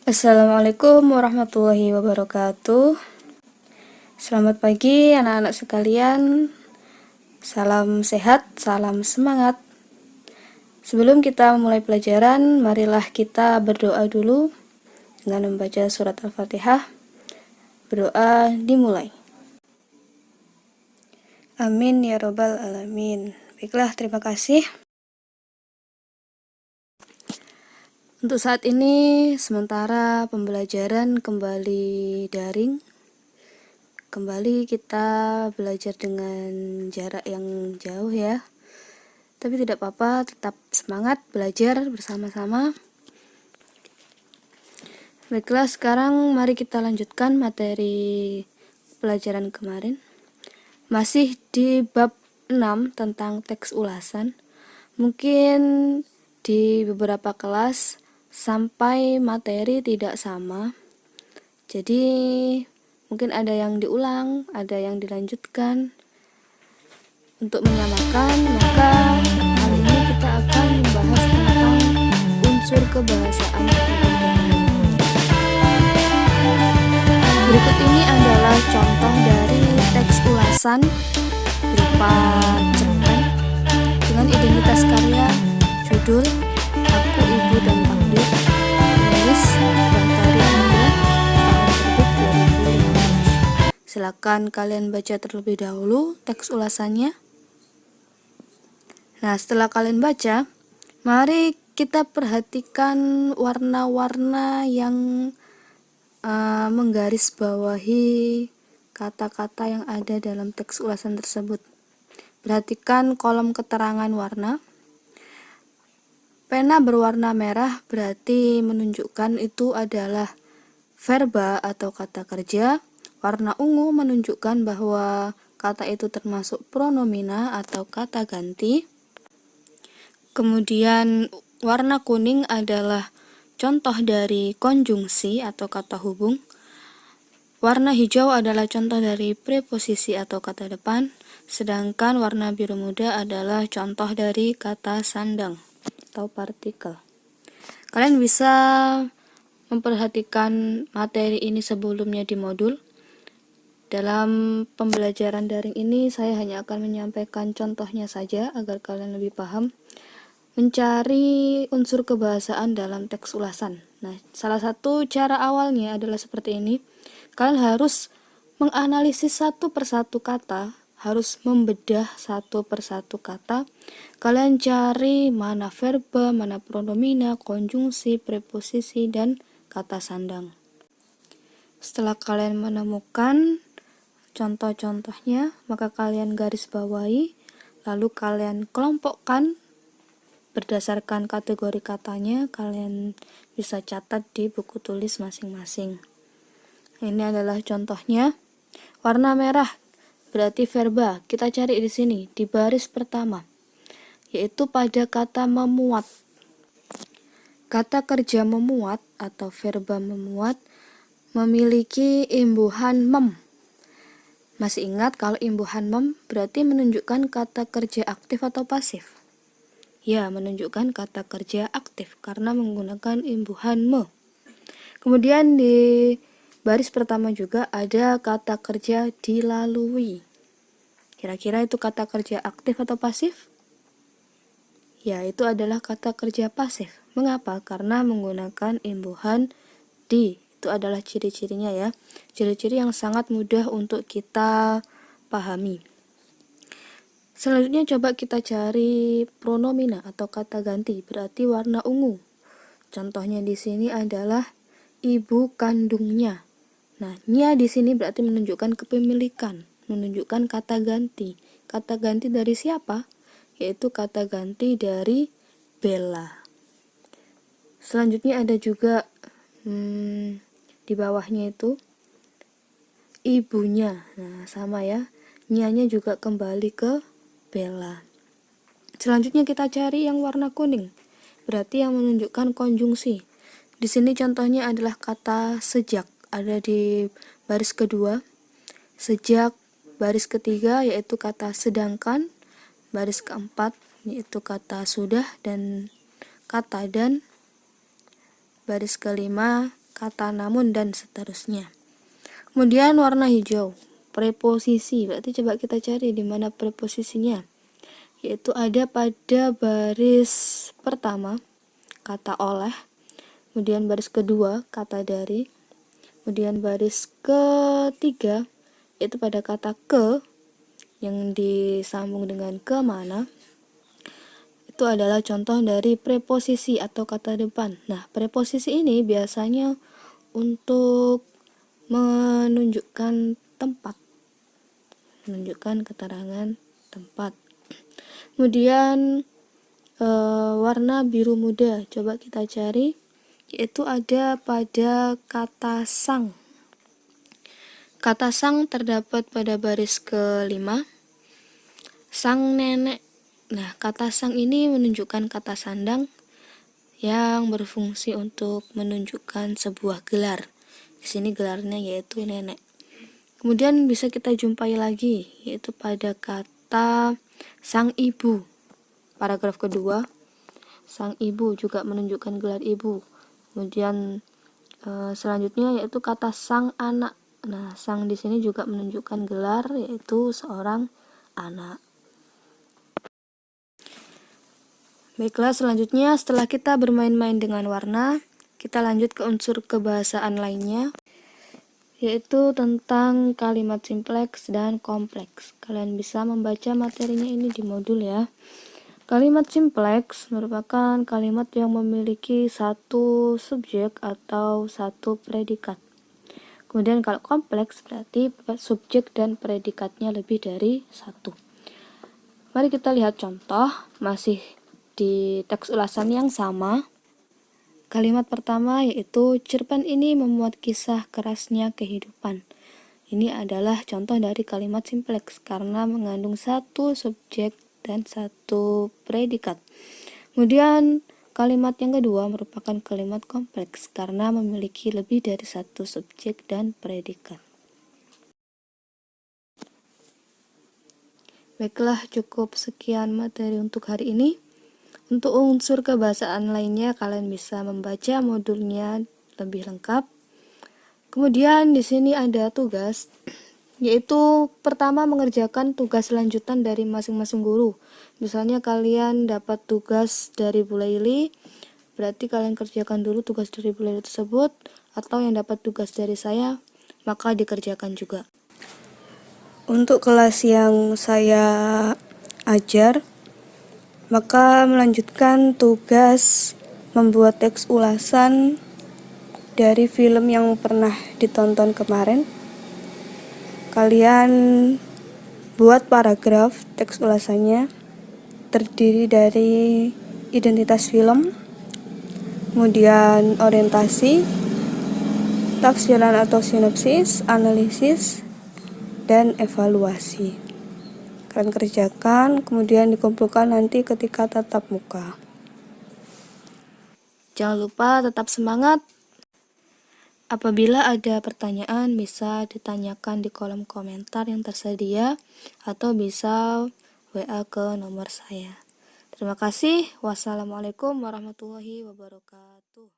Assalamualaikum warahmatullahi wabarakatuh. Selamat pagi anak-anak sekalian. Salam sehat, salam semangat. Sebelum kita mulai pelajaran, marilah kita berdoa dulu dengan membaca surat Al-Fatihah. Berdoa dimulai. Amin ya robbal alamin. Baiklah, terima kasih. Untuk saat ini, sementara pembelajaran kembali daring. Kembali kita belajar dengan jarak yang jauh ya. Tapi tidak apa-apa, tetap semangat belajar bersama-sama. Baiklah, sekarang mari kita lanjutkan materi pelajaran kemarin. Masih di bab 6 tentang teks ulasan. Mungkin di beberapa kelas sampai materi tidak sama. Jadi mungkin ada yang diulang, ada yang dilanjutkan. Untuk menyamakan, maka kali ini kita akan membahas tentang unsur kebahasaan terlebih dahulu. Berikut ini adalah contoh dari teks ulasan berupa cerpen dengan identitas karya, judul, Aku, Ibu, dan Takdir, penulis Bahtari Indra, tahun terbit 2015. Silakan kalian baca terlebih dahulu teks ulasannya. Nah, setelah kalian baca, mari kita perhatikan warna-warna yang menggarisbawahi kata-kata yang ada dalam teks ulasan tersebut. Perhatikan kolom keterangan warna. Pena berwarna merah berarti menunjukkan itu adalah verba atau kata kerja. Warna ungu menunjukkan bahwa kata itu termasuk pronomina atau kata ganti. Kemudian warna kuning adalah contoh dari konjungsi atau kata hubung. Warna hijau adalah contoh dari preposisi atau kata depan. Sedangkan warna biru muda adalah contoh dari kata sandang atau partikel. Kalian bisa memperhatikan materi ini sebelumnya di modul. Dalam pembelajaran daring ini saya hanya akan menyampaikan contohnya saja agar kalian lebih paham. Mencari unsur kebahasaan dalam teks ulasan. Nah, salah satu cara awalnya adalah seperti ini. Kalian harus menganalisis satu persatu kata, harus membedah satu persatu kata. Kalian cari mana verba, mana pronomina, konjungsi, preposisi, dan kata sandang. Setelah kalian menemukan contoh-contohnya, maka kalian garis bawahi, lalu kalian kelompokkan berdasarkan kategori katanya. Kalian bisa catat di buku tulis masing-masing. Ini adalah contohnya. Warna merah berarti verba. Kita cari di sini di baris pertama, yaitu pada kata memuat. Kata kerja memuat atau verba memuat memiliki imbuhan mem. Masih ingat kalau imbuhan mem berarti menunjukkan kata kerja aktif atau pasif? Ya, menunjukkan kata kerja aktif karena menggunakan imbuhan me. Kemudian di baris pertama juga ada kata kerja dilalui. Kira-kira itu kata kerja aktif atau pasif? Ya, itu adalah kata kerja pasif. Mengapa? Karena menggunakan imbuhan di. Itu adalah ciri-cirinya ya. Ciri-ciri yang sangat mudah untuk kita pahami. Selanjutnya coba kita cari pronomina atau kata ganti, berarti warna ungu. Contohnya di sini adalah ibu kandungnya. Nah, nya di sini berarti menunjukkan kepemilikan, menunjukkan kata ganti. Kata ganti dari siapa? Yaitu kata ganti dari Bella. Selanjutnya ada juga di bawahnya itu ibunya. Nah, sama ya. Nya-nya juga kembali ke Bella. Selanjutnya kita cari yang warna kuning. Berarti yang menunjukkan konjungsi. Di sini contohnya adalah kata sejak. Ada di baris kedua. Sejak baris ketiga yaitu kata sedangkan. Baris keempat yaitu kata sudah dan kata dan. Baris kelima kata namun, dan seterusnya. Kemudian warna hijau, preposisi. Berarti coba kita cari di mana preposisinya. Yaitu ada pada baris pertama, kata oleh. Kemudian baris kedua, kata dari. Kemudian baris ketiga, yaitu pada kata ke, yang disambung dengan ke mana. Itu adalah contoh dari preposisi atau kata depan. Nah, preposisi ini biasanya untuk menunjukkan tempat, menunjukkan keterangan tempat. Kemudian warna biru muda, coba kita cari, yaitu ada pada kata sang. Kata sang terdapat pada baris kelima, sang nenek. Nah, kata sang ini menunjukkan kata sandang yang berfungsi untuk menunjukkan sebuah gelar. Di sini gelarnya yaitu nenek. Kemudian bisa kita jumpai lagi, yaitu pada kata sang ibu. Paragraf kedua, sang ibu juga menunjukkan gelar ibu. Kemudian selanjutnya yaitu kata sang anak. Nah, sang di sini juga menunjukkan gelar, yaitu seorang anak. Baiklah, selanjutnya setelah kita bermain-main dengan warna, kita lanjut ke unsur kebahasaan lainnya, yaitu tentang kalimat simpleks dan kompleks. Kalian bisa membaca materinya ini di modul ya. Kalimat simpleks merupakan kalimat yang memiliki satu subjek atau satu predikat. Kemudian kalau kompleks berarti subjek dan predikatnya lebih dari satu. Mari kita lihat contoh, masih di teks ulasan yang sama. Kalimat pertama yaitu cerpen ini memuat kisah kerasnya kehidupan. Ini adalah contoh dari kalimat simpleks karena mengandung satu subjek dan satu predikat. Kemudian kalimat yang kedua merupakan kalimat kompleks karena memiliki lebih dari satu subjek dan predikat. Baiklah, cukup sekian materi untuk hari ini. Untuk unsur kebahasaan lainnya kalian bisa membaca modulnya lebih lengkap. Kemudian di sini ada tugas, yaitu pertama mengerjakan tugas lanjutan dari masing-masing guru. Misalnya kalian dapat tugas dari Bu Laili, berarti kalian kerjakan dulu tugas dari Bu Laili tersebut, atau yang dapat tugas dari saya, maka dikerjakan juga. Untuk kelas yang saya ajar, maka melanjutkan tugas membuat teks ulasan dari film yang pernah ditonton kemarin. Kalian buat paragraf teks ulasannya terdiri dari identitas film, kemudian orientasi, tafsiran atau sinopsis, analisis, dan evaluasi. Kalian kerjakan, kemudian dikumpulkan nanti ketika tatap muka. Jangan lupa tetap semangat. Apabila ada pertanyaan bisa ditanyakan di kolom komentar yang tersedia atau bisa WA ke nomor saya. Terima kasih. Wassalamualaikum warahmatullahi wabarakatuh.